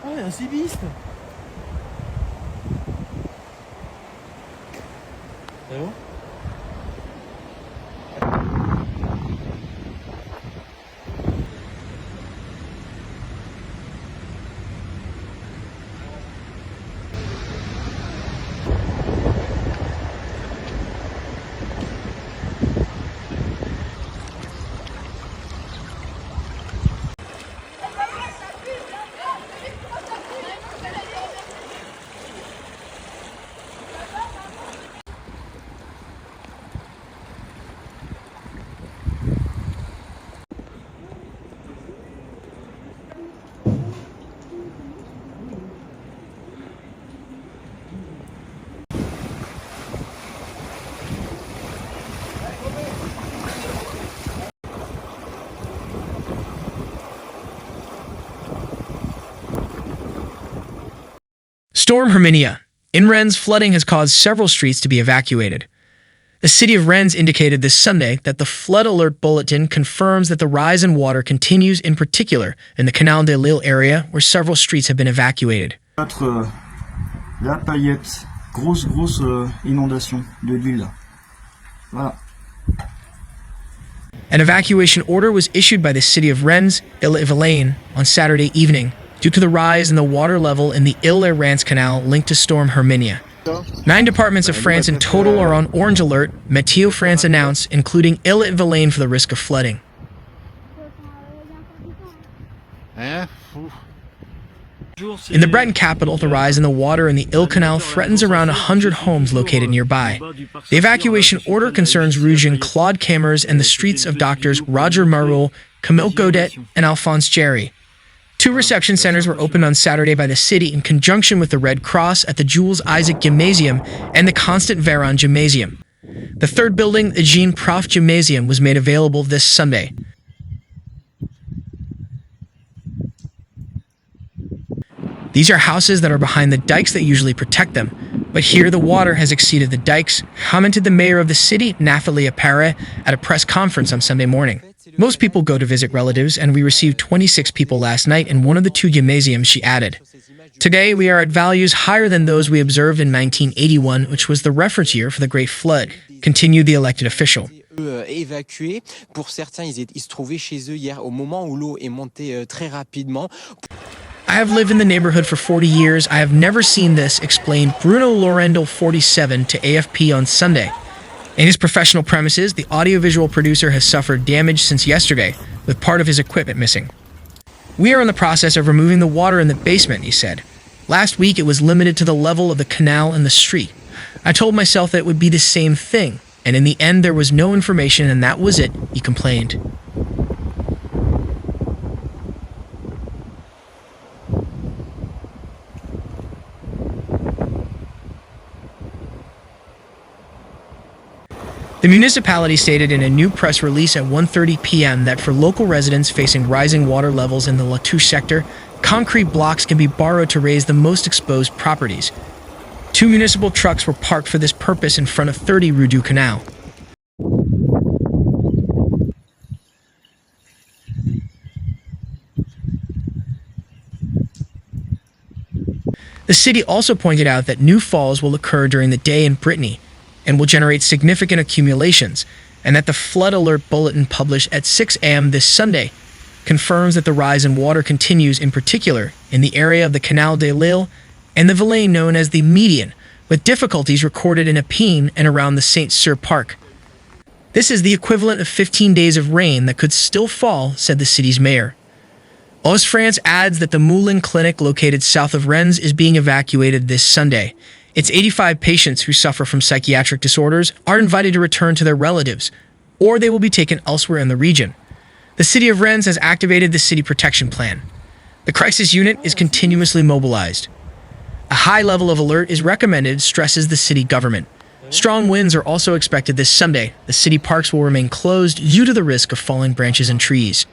Ah, il y a un cibiste. C'est bon? Storm Herminia. In Rennes, flooding has caused several streets to be evacuated. The city of Rennes indicated this Sunday that the flood alert bulletin confirms that the rise in water continues, in particular in the Canal de Lille area, where several streets have been evacuated. La paillette, grosse inondation de l'île. Voilà. An evacuation order was issued by the city of Rennes, Ille-et-Vilaine, on Saturday evening, due to the rise in the water level in the Ille-et-Vilaine Canal linked to Storm Herminia. 9 departments of France in total are on orange alert, Météo France announced, including Ille-et-Vilaine for the risk of flooding. In the Breton capital, the rise in the water in the Ille Canal threatens around 100 homes located nearby. The evacuation order concerns Rue Jean-Claude Camers and the streets of doctors Roger Marot, Camille Godet, and Alphonse Jerry. 2 reception centers were opened on Saturday by the city in conjunction with the Red Cross at the Jules Isaac Gymnasium and the Constant Véron Gymnasium. The 3rd building, the Jean Prof Gymnasium, was made available this Sunday. These are houses that are behind the dikes that usually protect them, but here the water has exceeded the dikes, commented the mayor of the city, Nathalie Appare, at a press conference on Sunday morning. Most people go to visit relatives, and we received 26 people last night in one of the 2 gymnasiums, she added. Today, we are at values higher than those we observed in 1981, which was the reference year for the Great Flood, continued the elected official. Évacués. Pour certains, ils se trouvaient chez eux hier au moment où l'eau est montée très rapidement. I have lived in the neighborhood for 40 years. I have never seen this, explained Bruno Lorendel, 47, to AFP on Sunday. In his professional premises, the audiovisual producer has suffered damage since yesterday, with part of his equipment missing. We are in the process of removing the water in the basement, he said. Last week, it was limited to the level of the canal and the street. I told myself that it would be the same thing, and in the end, there was no information, and that was it, he complained. The municipality stated in a new press release at 1:30 p.m. that for local residents facing rising water levels in the Latouche sector, concrete blocks can be borrowed to raise the most exposed properties. 2 municipal trucks were parked for this purpose in front of 30 Rue du Canal. The city also pointed out that new falls will occur during the day in Brittany, and will generate significant accumulations, and that the flood alert bulletin published at 6 a.m. this Sunday confirms that the rise in water continues, in particular in the area of the Canal de Lille and the Vilaine known as the Median, with difficulties recorded in Épine and around the Saint-Cyr Park. This is the equivalent of 15 days of rain that could still fall, said the city's mayor. OS France adds that the Moulin Clinic located south of Rennes is being evacuated this Sunday. Its 85 patients who suffer from psychiatric disorders are invited to return to their relatives, or they will be taken elsewhere in the region. The city of Rennes has activated the city protection plan. The crisis unit is continuously mobilized. A high level of alert is recommended, stresses the city government. Strong winds are also expected this Sunday. The city parks will remain closed due to the risk of falling branches and trees.